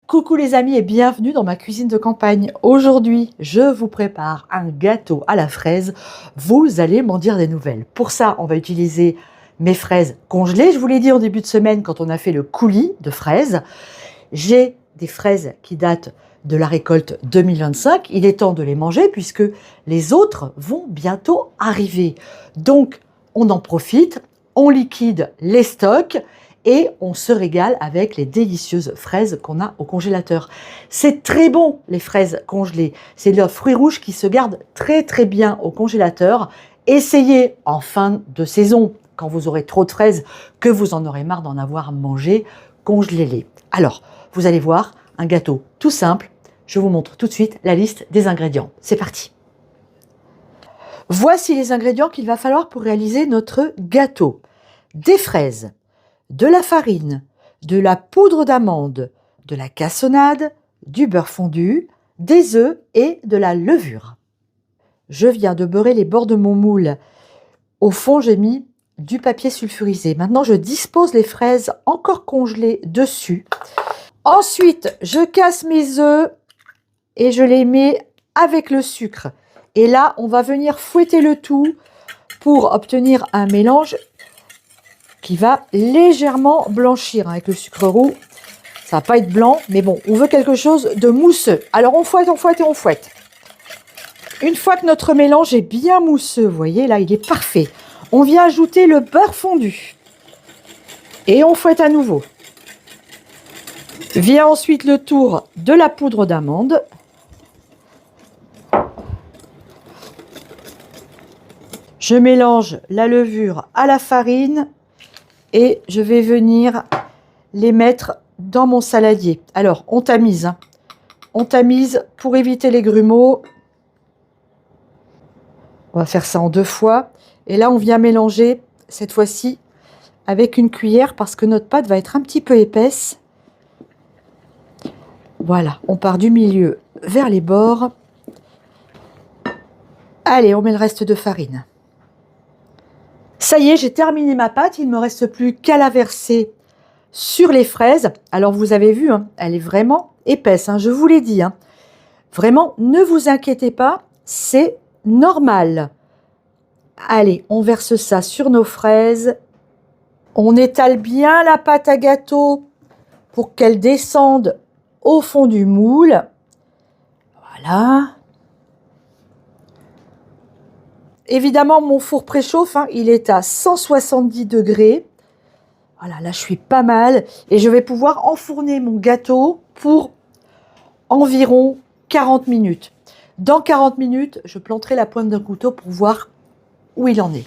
Coucou les amis et bienvenue dans ma cuisine de campagne. Aujourd'hui, je vous prépare un gâteau à la fraise. Vous allez m'en dire des nouvelles. Pour ça, on va utiliser mes fraises congelées. Je vous l'ai dit en début de semaine quand on a fait le coulis de fraises. J'ai des fraises qui datent de la récolte 2025. Il est temps de les manger puisque les autres vont bientôt arriver. Donc, on en profite, on liquide les stocks et on se régale avec les délicieuses fraises qu'on a au congélateur. C'est très bon, les fraises congelées. C'est le fruit rouge qui se garde très très bien au congélateur. Essayez en fin de saison, quand vous aurez trop de fraises, que vous en aurez marre d'en avoir mangé, congelez-les. Alors, vous allez voir, un gâteau tout simple. Je vous montre tout de suite la liste des ingrédients. C'est parti. Voici les ingrédients qu'il va falloir pour réaliser notre gâteau. Des fraises, de la farine, de la poudre d'amande, de la cassonade, du beurre fondu, des œufs et de la levure. Je viens de beurrer les bords de mon moule. Au fond, j'ai mis du papier sulfurisé. Maintenant, je dispose les fraises encore congelées dessus. Ensuite, je casse mes œufs et je les mets avec le sucre. Et là, on va venir fouetter le tout pour obtenir un mélange qui va légèrement blanchir avec le sucre roux. Ça va pas être blanc, mais bon, on veut quelque chose de mousseux. Alors on fouette, on fouette et on fouette. Une fois que notre mélange est bien mousseux, vous voyez, là, il est parfait. On vient ajouter le beurre fondu. Et on fouette à nouveau. Vient ensuite le tour de la poudre d'amande. Je mélange la levure à la farine. Et je vais venir les mettre dans mon saladier. Alors, on tamise. Hein. On tamise pour éviter les grumeaux. On va faire ça en 2 fois. Et là, on vient mélanger, cette fois-ci, avec une cuillère parce que notre pâte va être un petit peu épaisse. Voilà, on part du milieu vers les bords. Allez, on met le reste de farine. Ça y est, j'ai terminé ma pâte. Il ne me reste plus qu'à la verser sur les fraises. Alors, vous avez vu, hein, elle est vraiment épaisse. Hein, je vous l'ai dit. Hein. Vraiment, ne vous inquiétez pas, c'est normal. Allez, on verse ça sur nos fraises. On étale bien la pâte à gâteau pour qu'elle descende au fond du moule. Voilà. Évidemment, mon four préchauffe, hein, il est à 170 degrés. Voilà, là, je suis pas mal. Et je vais pouvoir enfourner mon gâteau pour environ 40 minutes. Dans 40 minutes, je planterai la pointe d'un couteau pour voir où il en est.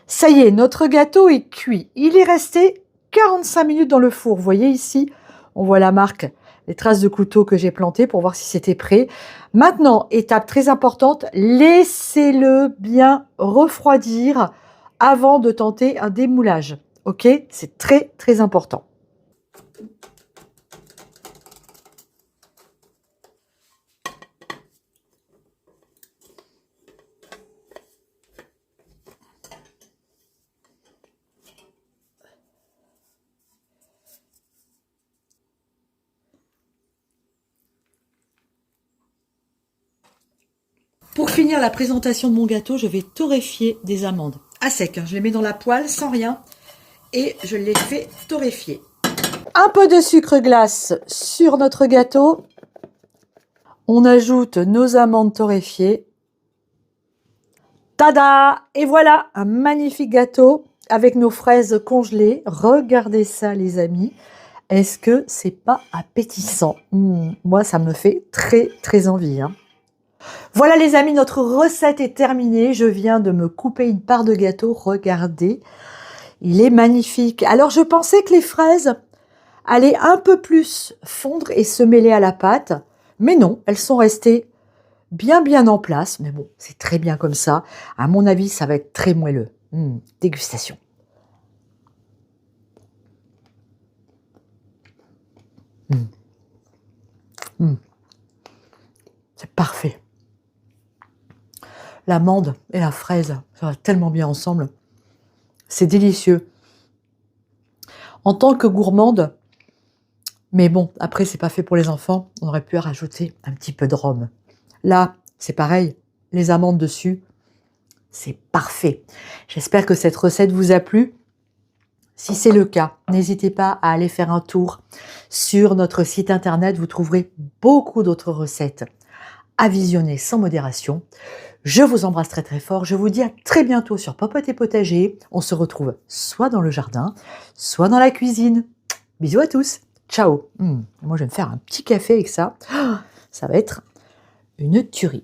Ça y est, notre gâteau est cuit. Il est resté 45 minutes dans le four. Vous voyez ici, on voit la marque, les traces de couteau que j'ai plantées pour voir si c'était prêt. Maintenant, étape très importante, laissez-le bien refroidir avant de tenter un démoulage. Ok? C'est très, très important. Pour finir la présentation de mon gâteau, je vais torréfier des amandes à sec. Je les mets dans la poêle sans rien et je les fais torréfier. Un peu de sucre glace sur notre gâteau. On ajoute nos amandes torréfiées. Tada! Et voilà, un magnifique gâteau avec nos fraises congelées. Regardez ça, les amis. Est-ce que c'est pas appétissant? Moi, ça me fait très, très envie. Hein. Voilà les amis, notre recette est terminée. Je viens de me couper une part de gâteau. Regardez, il est magnifique. Alors, je pensais que les fraises allaient un peu plus fondre et se mêler à la pâte. Mais non, elles sont restées bien en place. Mais bon, c'est très bien comme ça. À mon avis, ça va être très moelleux. Dégustation. C'est parfait. L'amande et la fraise, ça va tellement bien ensemble. C'est délicieux. En tant que gourmande, Mais bon, après, c'est pas fait pour les enfants. On aurait pu rajouter un petit peu de rhum. Là, c'est pareil. Les amandes dessus, c'est parfait. J'espère que cette recette vous a plu. Si c'est le cas, n'hésitez pas à aller faire un tour sur notre site internet. Vous trouverez beaucoup d'autres recettes à visionner sans modération. Je vous embrasse très très fort. Je vous dis à très bientôt sur Popote et Potager. On se retrouve soit dans le jardin, soit dans la cuisine. Bisous à tous. Ciao. Moi, je vais me faire un petit café avec ça. Ça va être une tuerie.